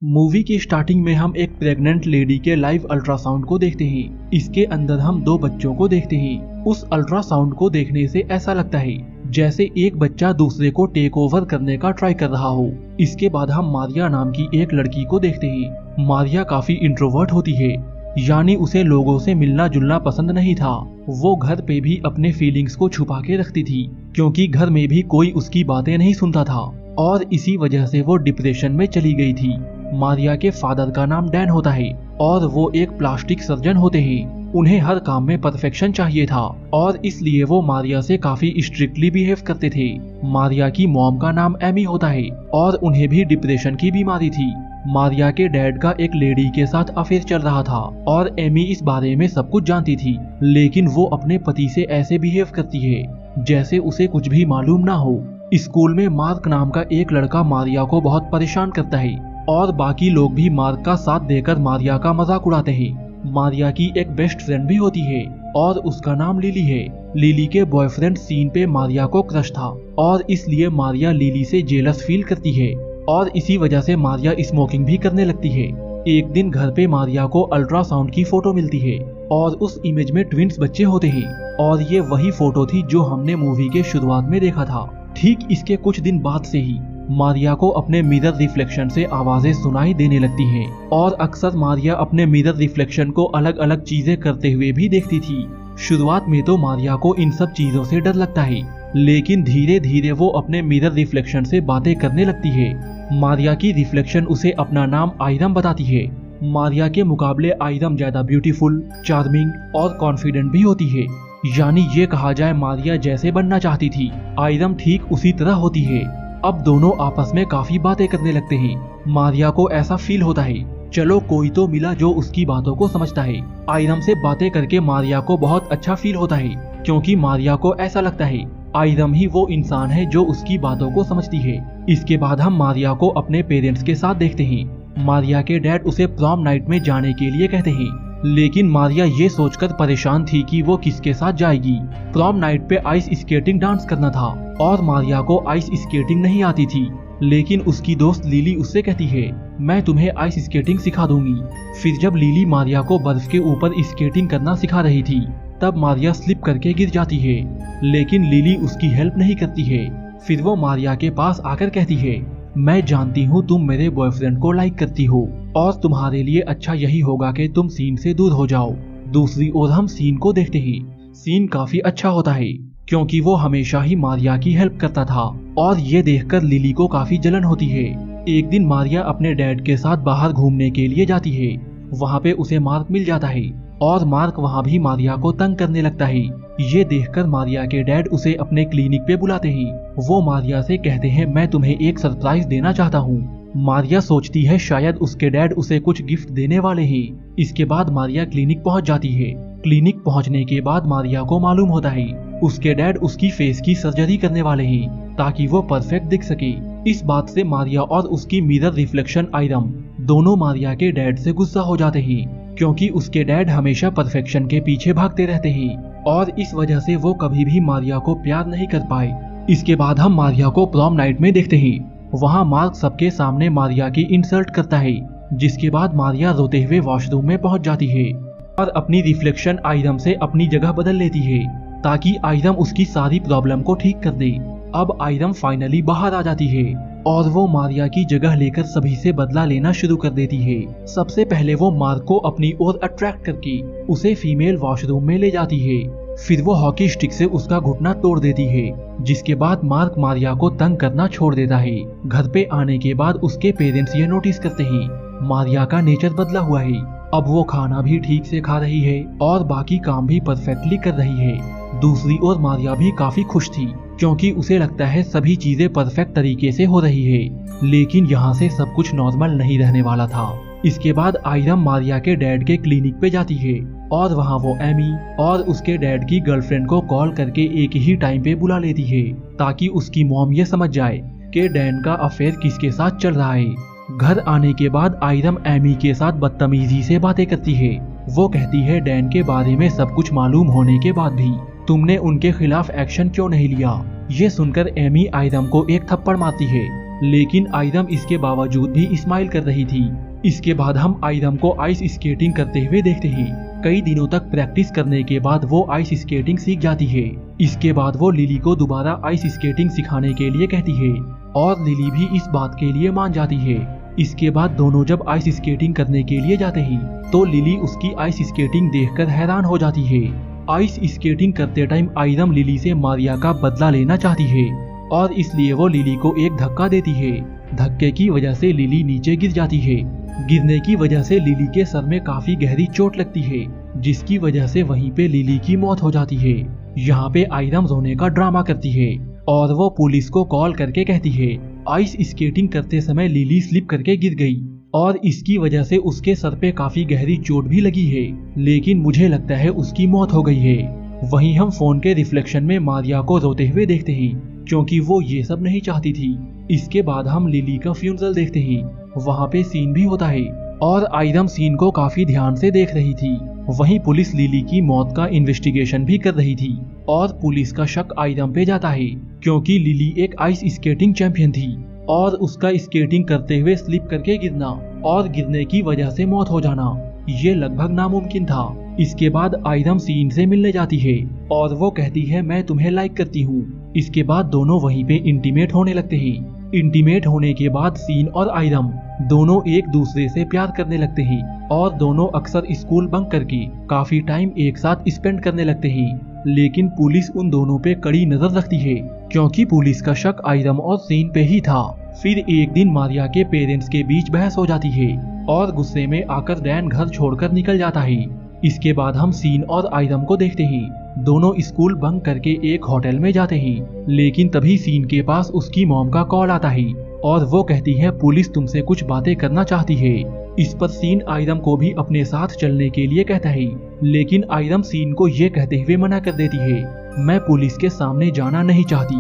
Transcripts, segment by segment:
Movie की starting में हम एक प्रेग्नेंट लेडी के लाइव अल्ट्रासाउंड को देखते हैं। इसके अंदर हम दो बच्चों को देखते हैं। उस अल्ट्रासाउंड को देखने से ऐसा लगता है जैसे एक बच्चा दूसरे को टेक ओवर करने का ट्राई कर रहा हो। इसके बाद हम मारिया नाम की एक लड़की को देखते हैं। मारिया काफी इंट्रोवर्ट होती है, यानी उसे लोगों से मिलना जुलना पसंद नहीं था। वो घर पे भी अपने फीलिंग्स को छुपा के रखती थी, क्योंकि घर में भी कोई उसकी बातें नहीं सुनता था और इसी वजह से वो डिप्रेशन में चली गई थी। मारिया के फादर का नाम डैन होता है और वो एक प्लास्टिक सर्जन होते हैं। उन्हें हर काम में परफेक्शन चाहिए था और इसलिए वो मारिया से काफी स्ट्रिक्टली बिहेव करते थे। मारिया की मॉम का नाम एमी होता है और उन्हें भी डिप्रेशन की बीमारी थी। मारिया के डैड का एक लेडी के साथ अफेयर चल रहा था और एमी इस बारे में सब कुछ जानती थी, लेकिन वो अपने पति से ऐसे बिहेव करती है जैसे उसे कुछ भी मालूम ना हो। स्कूल में मार्क नाम का एक लड़का मारिया को बहुत परेशान करता है और बाकी लोग भी मार्क का साथ देकर मारिया का मजाक उड़ाते हैं। मारिया की एक बेस्ट फ्रेंड भी होती है और उसका नाम लिली है। लिली के बॉयफ्रेंड सीन पे मारिया को क्रश था और इसलिए मारिया लिली से जेलस फील करती है और इसी वजह से मारिया स्मोकिंग भी करने लगती है। एक दिन घर पे मारिया को अल्ट्रासाउंड की फोटो मिलती है और उस इमेज में ट्विंस बच्चे होते हैं और ये वही फोटो थी जो हमने मूवी के शुरुआत में देखा था। ठीक इसके कुछ दिन बाद से ही मारिया को अपने मिरर रिफ्लेक्शन से आवाजें सुनाई देने लगती हैं और अक्सर मारिया अपने मिरर रिफ्लेक्शन को अलग अलग चीजें करते हुए भी देखती थी। शुरुआत में तो मारिया को इन सब चीजों से डर लगता है, लेकिन धीरे धीरे वो अपने मिरर रिफ्लेक्शन से बातें करने लगती है। मारिया की रिफ्लेक्शन उसे अपना नाम आयरम बताती है। मारिया के मुकाबले आयरम ज्यादा ब्यूटीफुल, चार्मिंग और कॉन्फिडेंट भी होती है, यानी ये कहा जाए मारिया जैसे बनना चाहती थी आयरम ठीक उसी तरह होती है। अब दोनों आपस में काफी बातें करने लगते हैं। मारिया को ऐसा फील होता है चलो कोई तो मिला जो उसकी बातों को समझता है। आयरम से बातें करके मारिया को बहुत अच्छा फील होता है, क्योंकि मारिया को ऐसा लगता है आयरम ही वो इंसान है जो उसकी बातों को समझती है। इसके बाद हम मारिया को अपने पेरेंट्स के साथ देखते हैं। मारिया के डैड उसे प्रॉम नाइट में जाने के लिए कहते हैं, लेकिन मारिया ये सोचकर परेशान थी कि वो किसके साथ जाएगी। प्रॉम नाइट पे आइस स्केटिंग डांस करना था और मारिया को आइस स्केटिंग नहीं आती थी, लेकिन उसकी दोस्त लिली उससे कहती है मैं तुम्हें आइस स्केटिंग सिखा दूंगी। फिर जब लिली मारिया को बर्फ के ऊपर स्केटिंग करना सिखा रही थी, तब मारिया स्लिप करके गिर जाती है, लेकिन लिली उसकी हेल्प नहीं करती है। फिर वो मारिया के पास आकर कहती है मैं जानती हूँ तुम मेरे बॉयफ्रेंड को लाइक करती हो और तुम्हारे लिए अच्छा यही होगा कि तुम सीन से दूर हो जाओ। दूसरी ओर हम सीन को देखते हैं। सीन काफी अच्छा होता है, क्योंकि वो हमेशा ही मारिया की हेल्प करता था और ये देखकर लिली को काफी जलन होती है। एक दिन मारिया अपने डैड के साथ बाहर घूमने के लिए जाती है। वहाँ पे उसे मार्क मिल जाता है और मार्क वहाँ भी मारिया को तंग करने लगता है। ये देखकर मारिया के डैड उसे अपने क्लिनिक पे बुलाते हैं। वो मारिया से कहते हैं मैं तुम्हें एक सरप्राइज देना चाहता हूँ। मारिया सोचती है शायद उसके डैड उसे कुछ गिफ्ट देने वाले हैं। इसके बाद मारिया क्लिनिक पहुँच जाती है। क्लिनिक पहुँचने के बाद मारिया को मालूम होता है उसके डैड उसकी फेस की सर्जरी करने वाले हैं ताकि वो परफेक्ट दिख सके। इस बात से मारिया और उसकी मिरर रिफ्लेक्शन आयरम दोनों मारिया के डैड से गुस्सा हो जाते हैं, क्योंकि उसके डैड हमेशा परफेक्शन के पीछे भागते रहते हैं और इस वजह से वो कभी भी मारिया को प्यार नहीं कर पाए। इसके बाद हम मारिया को प्रॉम नाइट में देखते हैं। वहाँ मार्क सबके सामने मारिया की इंसल्ट करता है, जिसके बाद मारिया रोते हुए वॉशरूम में पहुँच जाती है और अपनी रिफ्लेक्शन आयरम से अपनी जगह बदल लेती है ताकि आयरम उसकी सारी प्रॉब्लम को ठीक कर दे। अब आयरम फाइनली बाहर आ जाती है और वो मारिया की जगह लेकर सभी से बदला लेना शुरू कर देती है। सबसे पहले वो मार्क को अपनी ओर अट्रैक्ट करके उसे फीमेल वॉशरूम में ले जाती है। फिर वो हॉकी स्टिक से उसका घुटना तोड़ देती है, जिसके बाद मार्क मारिया को तंग करना छोड़ देता है। घर पे आने के बाद उसके पेरेंट्स ये नोटिस करते हैं मारिया का नेचर बदला हुआ है। अब वो खाना भी ठीक से खा रही है और बाकी काम भी परफेक्टली कर रही है। दूसरी ओर मारिया भी काफी खुश थी, क्योंकि उसे लगता है सभी चीजें परफेक्ट तरीके से हो रही है। लेकिन यहाँ से सब कुछ नॉर्मल नहीं रहने वाला था। इसके बाद आयरम मारिया के डैड के क्लिनिक पे जाती है और वहाँ वो एमी और उसके डैड की गर्लफ्रेंड को कॉल करके एक ही टाइम पे बुला लेती है ताकि उसकी मॉम ये समझ जाए कि डैन का अफेयर किसके साथ चल रहा है। घर आने के बाद आयरम एमी के साथ बदतमीजी से बातें करती है। वो कहती है डैन के बारे में सब कुछ मालूम होने के बाद भी तुमने उनके खिलाफ एक्शन क्यों नहीं लिया। ये सुनकर एमी आयरम को एक थप्पड़ मारती है, लेकिन आइदम इसके बावजूद भी स्माइल कर रही थी। इसके बाद हम आइदम को आइस स्केटिंग करते हुए देखते हैं। कई दिनों तक प्रैक्टिस करने के बाद वो आइस स्केटिंग सीख जाती है। इसके बाद वो लिली को दोबारा आइस स्केटिंग सिखाने के लिए कहती है और लिली भी इस बात के लिए मान जाती है। इसके बाद दोनों जब आइस स्केटिंग करने के लिए जाते हैं तो लिली उसकी आइस स्केटिंग देखकर हैरान हो जाती है। आइस स्केटिंग करते टाइम आइदम लिली से मारिया का बदला लेना चाहती है और इसलिए वो लिली को एक धक्का देती है। धक्के की वजह से लिली नीचे गिर जाती है। गिरने की वजह से लिली के सर में काफी गहरी चोट लगती है, जिसकी वजह से वहीं पे लिली की मौत हो जाती है। यहाँ पे आइदम रोने का ड्रामा करती है और वो पुलिस को कॉल करके कहती है आइस स्केटिंग करते समय लिली स्लिप करके गिर गई और इसकी वजह से उसके सर पे काफी गहरी चोट भी लगी है, लेकिन मुझे लगता है उसकी मौत हो गई है। वहीं हम फोन के रिफ्लेक्शन में मारिया को रोते हुए देखते हैं, क्योंकि वो ये सब नहीं चाहती थी। इसके बाद हम लिली का फ्यूनरल देखते हैं। वहाँ पे सीन भी होता है और आइदम सीन को काफी ध्यान से देख रही थी। वहीं पुलिस लिली की मौत का इन्वेस्टिगेशन भी कर रही थी और पुलिस का शक आइदम पे जाता है, क्योंकि लिली एक आइस स्केटिंग चैंपियन थी और उसका स्केटिंग करते हुए स्लिप करके गिरना और गिरने की वजह से मौत हो जाना ये लगभग नामुमकिन था। इसके बाद आइदम सीन से मिलने जाती है और वो कहती है मैं तुम्हें लाइक करती हूँ। इसके बाद दोनों वहीं पे इंटीमेट होने लगते हैं। इंटीमेट होने के बाद सीन और आइदम दोनों एक दूसरे से प्यार करने लगते हैं और दोनों अक्सर स्कूल बंक करके काफी टाइम एक साथ स्पेंड करने लगते हैं। लेकिन पुलिस उन दोनों पे कड़ी नजर रखती है, क्योंकि पुलिस का शक आइदम और सीन पे ही था। फिर एक दिन मारिया के पेरेंट्स के बीच बहस हो जाती है और गुस्से में आकर डैन घर छोड़कर निकल जाता है। इसके बाद हम सीन और आइदम को देखते हैं। दोनों स्कूल बंक करके एक होटल में जाते हैं, लेकिन तभी सीन के पास उसकी मॉम का कॉल आता है और वो कहती है पुलिस तुमसे कुछ बातें करना चाहती है। इस पर सीन आइदम को भी अपने साथ चलने के लिए कहता है, लेकिन आइदम सीन को ये कहते हुए मना कर देती है मैं पुलिस के सामने जाना नहीं चाहती।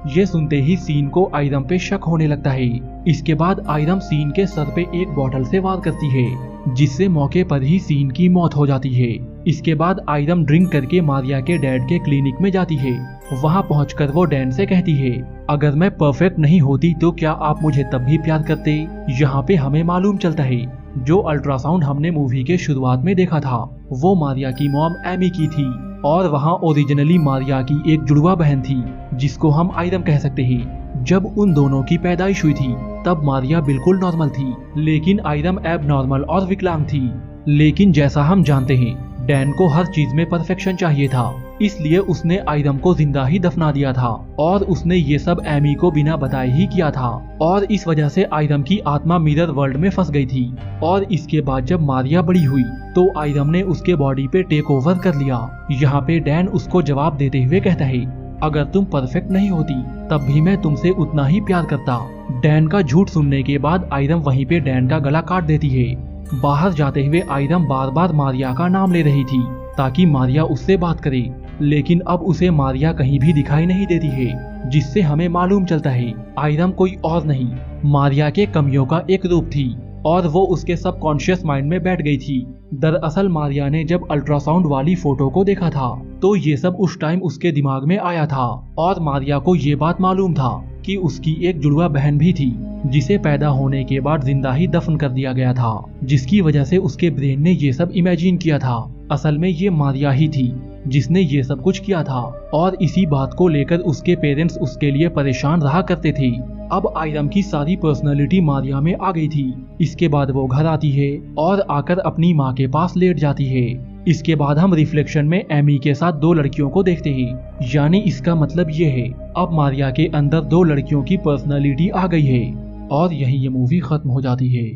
ये सुनते ही सीन को आइदम पे शक होने लगता है। इसके बाद आइदम सीन के सर पे एक बोतल से वार करती है, जिससे मौके पर ही सीन की मौत हो जाती है। इसके बाद आइदम ड्रिंक करके मारिया के डैड के क्लिनिक में जाती है। वहां पहुंचकर वो डैन से कहती है अगर मैं परफेक्ट नहीं होती तो क्या आप मुझे तब भी प्यार करते। यहाँ पे हमें मालूम चलता है जो अल्ट्रासाउंड हमने मूवी के शुरुआत में देखा था वो मारिया की मॉम एमी की थी और वहाँ ओरिजिनली मारिया की एक जुड़वा बहन थी जिसको हम आइदम कह सकते हैं। जब उन दोनों की पैदाइश हुई थी तब मारिया बिल्कुल नॉर्मल थी, लेकिन आइदम एब नॉर्मल और विकलांग थी। लेकिन जैसा हम जानते हैं डैन को हर चीज में परफेक्शन चाहिए था, इसलिए उसने आइदम को जिंदा ही दफना दिया था और उसने ये सब एमी को बिना बताए ही किया था और इस वजह से आइदम की आत्मा मिरर वर्ल्ड में फंस गई थी। और इसके बाद जब मारिया बड़ी हुई तो आइदम ने उसके बॉडी पे टेक ओवर कर लिया। यहाँ पे डैन उसको जवाब देते हुए कहता है अगर तुम परफेक्ट नहीं होती तब भी मैं तुमसे उतना ही प्यार करता। डैन का झूठ सुनने के बाद आइदम वहीं पे डैन का गला काट देती है। बाहर जाते हुए आइदम बार बार मारिया का नाम ले रही थी ताकि मारिया उससे बात करे, लेकिन अब उसे मारिया कहीं भी दिखाई नहीं देती है, जिससे हमें मालूम चलता है आइदम कोई और नहीं मारिया के कमियों का एक रूप थी और वो उसके सबकॉन्शियस माइंड में बैठ गई थी। दरअसल मारिया ने जब अल्ट्रासाउंड वाली फोटो को देखा था तो ये सब उस टाइम उसके दिमाग में आया था और मारिया को ये बात मालूम था कि उसकी एक जुड़वा बहन भी थी जिसे पैदा होने के बाद जिंदा ही दफन कर दिया गया था, जिसकी वजह से उसके ब्रेन ने ये सब इमेजिन किया था। असल में ये मारिया ही थी जिसने ये सब कुछ किया था और इसी बात को लेकर उसके पेरेंट्स उसके लिए परेशान रहा करते थे। अब आइदम की सारी पर्सनालिटी मारिया में आ गई थी। इसके बाद वो घर आती है और आकर अपनी माँ के पास लेट जाती है। इसके बाद हम रिफ्लेक्शन में एमी के साथ दो लड़कियों को देखते हैं, यानी इसका मतलब ये है अब मारिया के अंदर दो लड़कियों की पर्सनालिटी आ गई है और यही ये मूवी खत्म हो जाती है।